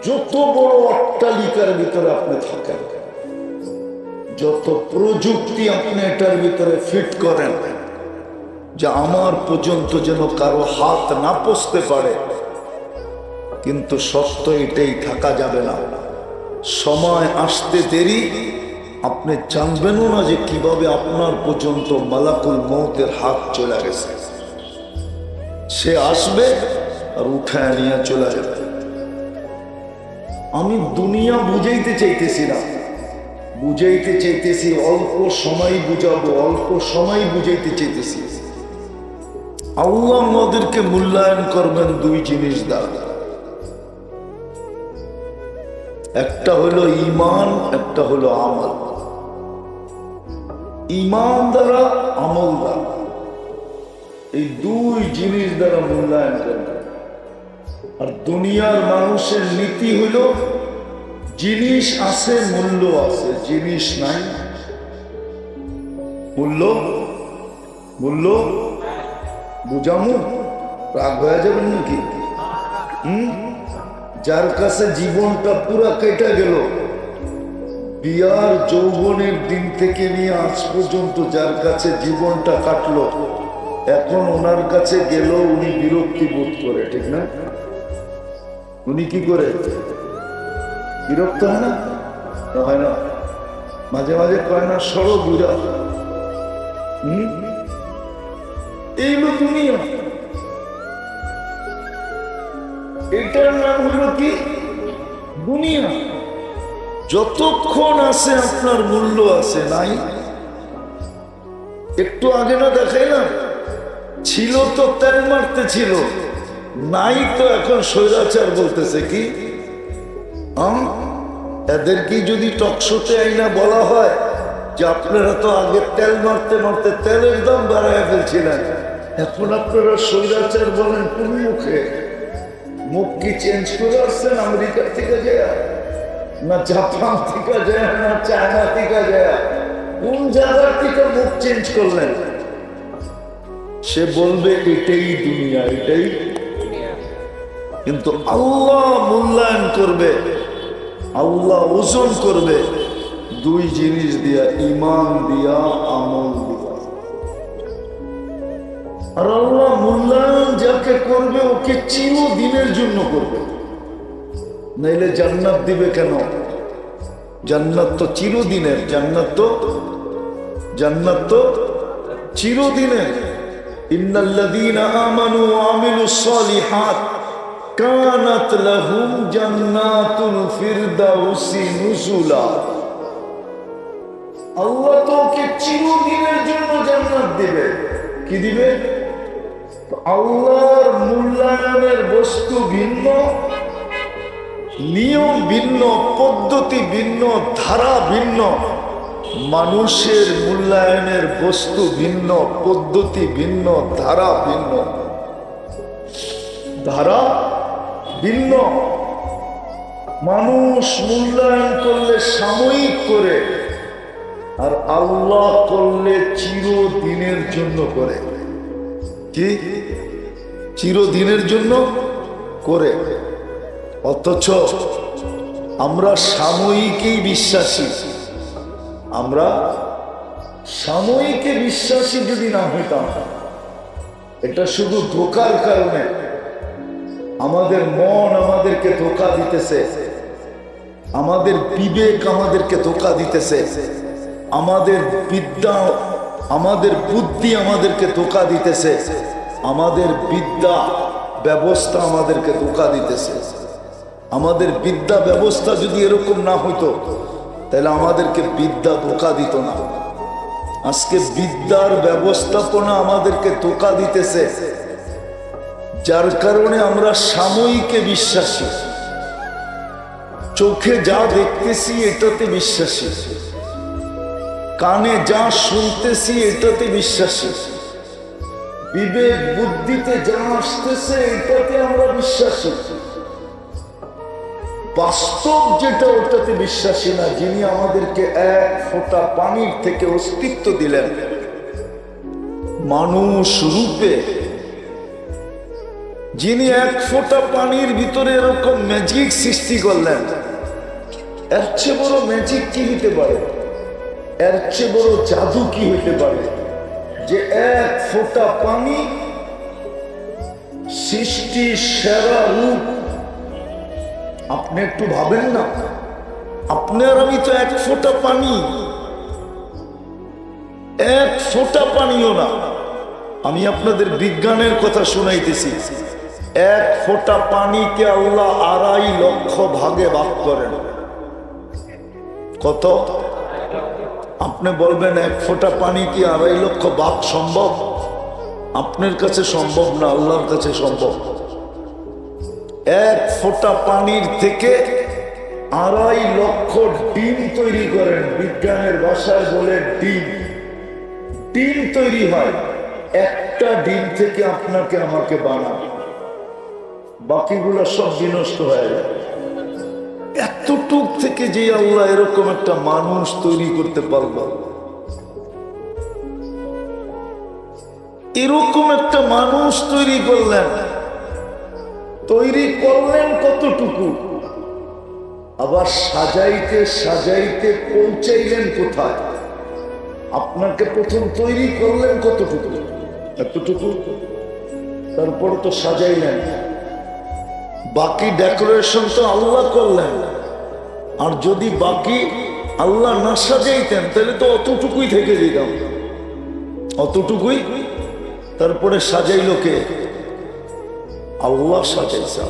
যত বড় অট্টালিকার ভিতরে আপনি থাকেন, যত প্রযুক্তি আপনি এটার ভিতরে ফিট করেন যে আমার পর্যন্ত যেন কারো হাত না পৌঁছতে পারে, কিন্তু সত্য এটাই, থাকা যাবে না। সময় আসতে দেরি, আপনি জানবেনও না যে কিভাবে আপনার পর্যন্ত মালাকুল মউতের হাত চলে গেছে। সে আসবে আর উঠায় নিয়ে চলে যাবে। আমি দুনিয়া বুঝাইতে চাইতেছি না, বুঝাইতে চাইতেছি অল্প সময় বুঝাবো, অল্প সময় বুঝাইতে চাইতেছি। আল্লাহ আমাদেরকে মূল্যায়ন করবেন দুই জিনিস দ্বারা, একটা হলো ঈমান, একটা হলো আমল। ঈমান দ্বারা, আমল দ্বারা, এই দুই জিনিস দ্বারা মূল্যায়ন করবেন। আর দুনিয়ার মানুষের নীতি হইল জিনিস আছে মূল্য আছে, জিনিস নাই মূল্য, মূল্য বুঝামু, রাগ হয়ে যাবেন নাকি? যার কাছে জীবনটা পুরা কেটে গেল, বিয়ার যৌবনের দিন থেকে নিয়ে আজ পর্যন্ত যার কাছে জীবনটা কাটলো, এখন ওনার কাছে গেল উনি বিরক্তি বোধ করে, ঠিক না? উনি কি করে? বিরক্ত হয় না? হয় না? মাঝে মাঝে কয় না, সরো বুঝা। এইগুলো দুনিয়া, এটার নাম হলো কি? দুনিয়া। যতক্ষণ আছে আপনার মূল্য আছে, নাই? একটু আগে না দেখাই না, ছিল তো তেল মারতে ছিল, নাই তো এখন স্বৈরাচার বলতেছে। কি এদেরকে যদি টকশোতে আইনা বলা হয় যে আপনারা তো আগে তেল মারতে মারতে তেলের দাম বাড়ায় ফেলছিলেন, এখন আপনারা স্বৈরাচার বলেন কোন মুখে? মুখ কি চেঞ্জ করে আসছেন আমেরিকা থেকে যায়, না জাপান থেকে যায়, না চায়না থেকে যায়? কোন জায়গার থেকে মুখ চেঞ্জ করলেন? সে বলবে এটাই দুনিয়া, এটাই। কিন্তু আল্লাহ মূল্যায়ন করবে, আল্লাহ ওজন করবে দুই জিনিস দিয়া, ঈমান দিয়া, আমল দিয়া। আর আল্লাহ মূল্যায়ন যাকে করবে ওকে চিরদিনের জন্য করবে, নাইলে জান্নাত দিবে কেন? জান্নাত তো চিরদিনের, জান্নাত তো চিরদিনের। ইন্নাল্লাযীনা আমানু ওয়া আমিলুস সালিহাত কানাত লাহুম জান্নাতুল ফিরদাউসি নুজুলা। আল্লাহ তো ওকে চিরদিনের জন্য জান্নাত দিবে। কি দিবে? আল্লাহর মূল্যায়নের বস্তু ভিন্ন, নিয়ম ভিন্ন, পদ্ধতি ভিন্ন, ধারা ভিন্ন। মানুষের মূল্যায়নের বস্তু ভিন্ন, পদ্ধতি ভিন্ন, ধারা ভিন্ন, ধারা ভিন্ন। মানুষ মূল্যায়ন করলে সাময়িক করে, আর আল্লাহ করলে চিরদিনের জন্য করে। কি? চিরদিনের জন্য করে। অথচ আমরা সাময়িকই বিশ্বাসী। আমরা সাময়িকে বিশ্বাসী যদি না হইতাম, এটা শুধু ধোঁকার কারণে। আমাদের মন আমাদেরকে ধোঁকা দিতেছে, আমাদের বিবেক আমাদেরকে ধোঁকা দিতেছে, আমাদের বিদ্যা, আমাদের বুদ্ধি আমাদেরকে ধোঁকা দিতেছে, আমাদের বিদ্যা ব্যবস্থা আমাদেরকে ধোঁকা দিতেছে। আমাদের বিদ্যা ব্যবস্থা যদি এরকম না হইতো, তাহলে আমাদেরকে বিদ্যা ধোঁকা দিত না। আজকে বিদ্যার ব্যবস্থাপনা আমাদেরকে ধোঁকা দিতেছে, যার কারণে আমরা সাময়িকে বিশ্বাসী। চোখে যা দেখতেছি এটাতে বিশ্বাসী, কানে যা শুনতেছি এটাতে বিশ্বাসী, বিবেক বুদ্ধিতে যা আসতেছে এটাতে আমরা বিশ্বাসী। বাস্তব যেটা ওটাতে বিশ্বাসী না। যিনি আমাদেরকে এক ফোঁটা পানির থেকে অস্তিত্ব দিলেন, মানুষ রূপে, যিনি এক ফোঁটা পানির ভিতরে এরকম ম্যাজিক সৃষ্টি করলেন, এর চেয়ে বড় ম্যাজিক কি হইতে পারে? এর চেয়ে বড় জাদু কি হইতে পারে? যে এক ফোঁটা পানি সৃষ্টির সেরা রূপ। আপনি একটু ভাবেন না, আপনার আমি তো এক ফোঁটা পানি, এক ফোঁটা পানিও না। আমি আপনাদের বিজ্ঞানের কথা শুনাইতেছি। এক ফোঁটা পানিকে আল্লাহ 2.5 লক্ষ ভাগে ভাগ করেন। কত? আপনি বলবেন এক ফোঁটা পানি কি 2.5 লক্ষ ভাগ সম্ভব? আপনার কাছে সম্ভব না, আল্লাহর কাছে সম্ভব। এক ফোঁটা পানির থেকে 2.5 লক্ষ ডিম তৈরি করেন। বিজ্ঞানের ভাষায় বলে ডিম। ডিম তৈরি হয়, একটা ডিম থেকে আপনাকে আমাকে বানান, বাকিগুলো সব বিনষ্ট হয়ে যায়। এতটুক থেকে যে আল্লাহ এরকম একটা মানুষ তৈরি করতে পারল, এরকম একটা মানুষ তৈরি করলেন, তৈরি করলেন কতটুকু, আবার সাজাইতে সাজাইতে পৌঁছাইলেন কোথায়? আপনাকে প্রথম তৈরি করলেন কতটুকু? এতটুকু। তারপর তো সাজাইলেন, বাকি ডেকোরেশন তো আল্লাহ করলেন। আর যদি বাকি আল্লাহ না সাজাইতেন তাহলে তো অতটুকুই থেকে যেতাম, অতটুকুই। তারপরে সাজাইল কে? আল্লাহ সাজাইছে।